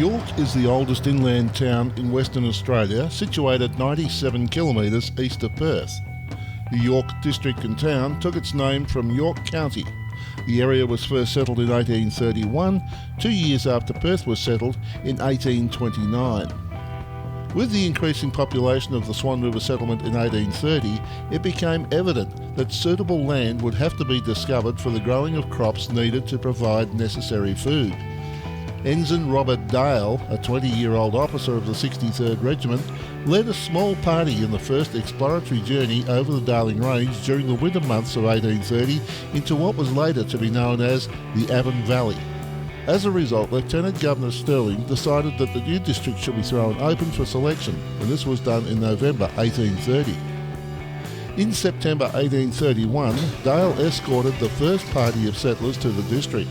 York is the oldest inland town in Western Australia, situated 97 kilometres east of Perth. The York district and town took its name from York County. The area was first settled in 1831, 2 years after Perth was settled in 1829. With the increasing population of the Swan River settlement in 1830, it became evident that suitable land would have to be discovered for the growing of crops needed to provide necessary food. Ensign Robert Dale, a 20-year-old officer of the 63rd Regiment, led a small party in the first exploratory journey over the Darling Range during the winter months of 1830 into what was later to be known as the Avon Valley. As a result, Lieutenant Governor Stirling decided that the new district should be thrown open for selection, and this was done in November 1830. In September 1831, Dale escorted the first party of settlers to the district.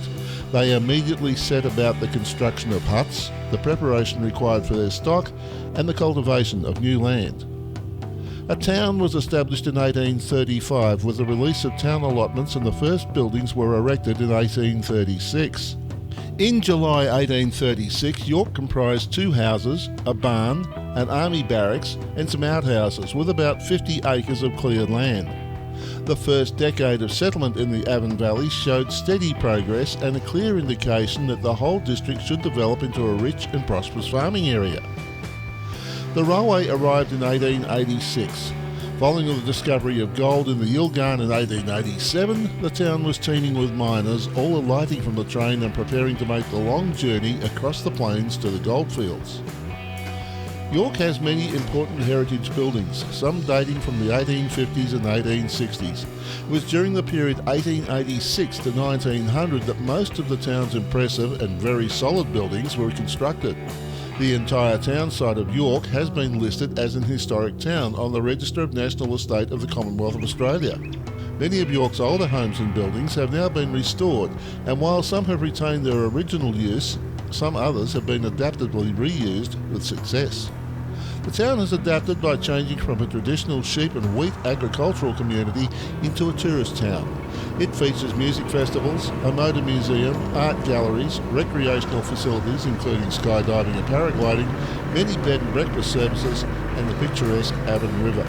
They immediately set about the construction of huts, the preparation required for their stock, and the cultivation of new land. A town was established in 1835 with the release of town allotments, and the first buildings were erected in 1836. In July 1836, York comprised 2 houses, a barn, an army barracks, and some outhouses with about 50 acres of cleared land. The first decade of settlement in the Avon Valley showed steady progress and a clear indication that the whole district should develop into a rich and prosperous farming area. The railway arrived in 1886. Following the discovery of gold in the Yilgarn in 1887, the town was teeming with miners, all alighting from the train and preparing to make the long journey across the plains to the goldfields. York has many important heritage buildings, some dating from the 1850s and 1860s. It was during the period 1886 to 1900 that most of the town's impressive and very solid buildings were constructed. The entire town site of York has been listed as an historic town on the Register of National Estate of the Commonwealth of Australia. Many of York's older homes and buildings have now been restored, and while some have retained their original use, some others have been adaptively reused with success. The town has adapted by changing from a traditional sheep and wheat agricultural community into a tourist town. It features music festivals, a motor museum, art galleries, recreational facilities including skydiving and paragliding, many bed and breakfast services, and the picturesque Avon River.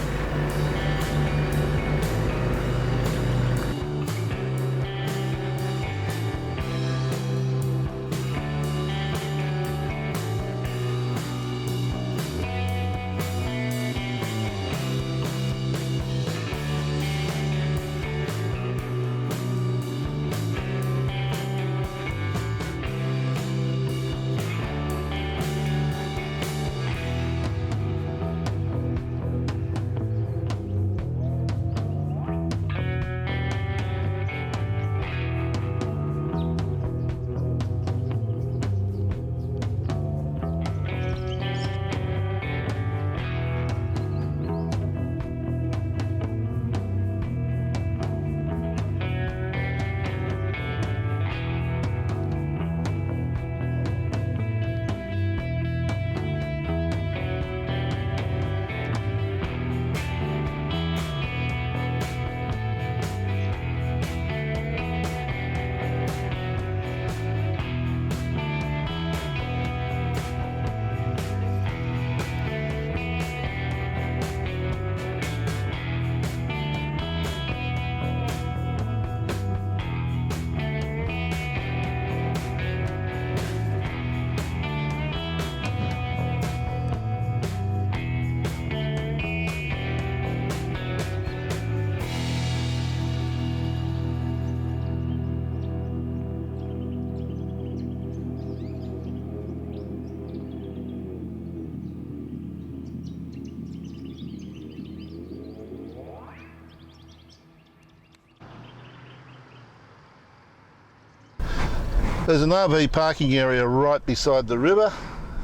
There's an RV parking area right beside the river.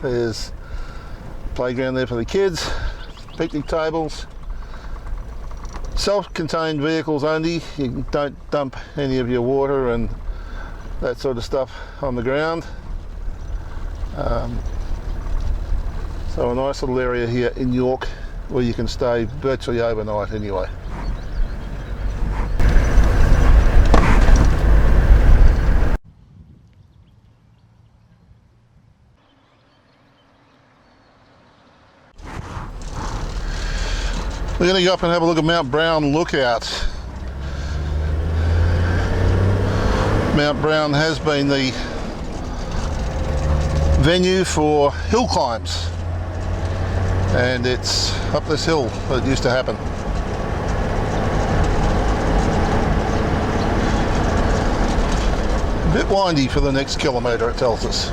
There's a playground there for the kids, picnic tables, self-contained vehicles only. You don't dump any of your water and that sort of stuff on the ground. So a nice little area here in York where you can stay virtually overnight anyway. We're going to go up and have a look at Mount Brown Lookout. Mount Brown has been the venue for hill climbs, and it's up this hill that it used to happen. A bit windy for the next kilometre, it tells us.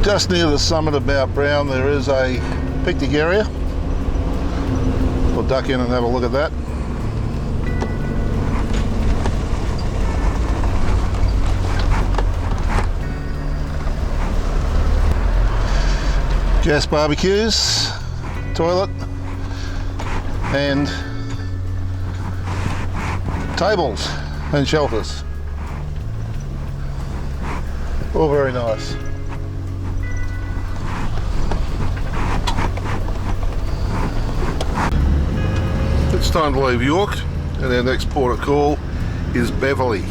Just near the summit of Mount Brown there is a picnic area. We'll duck in and have a look at that. Gas barbecues, toilet, and tables and shelters. All very nice. It's time to leave York, and our next port of call is Beverley.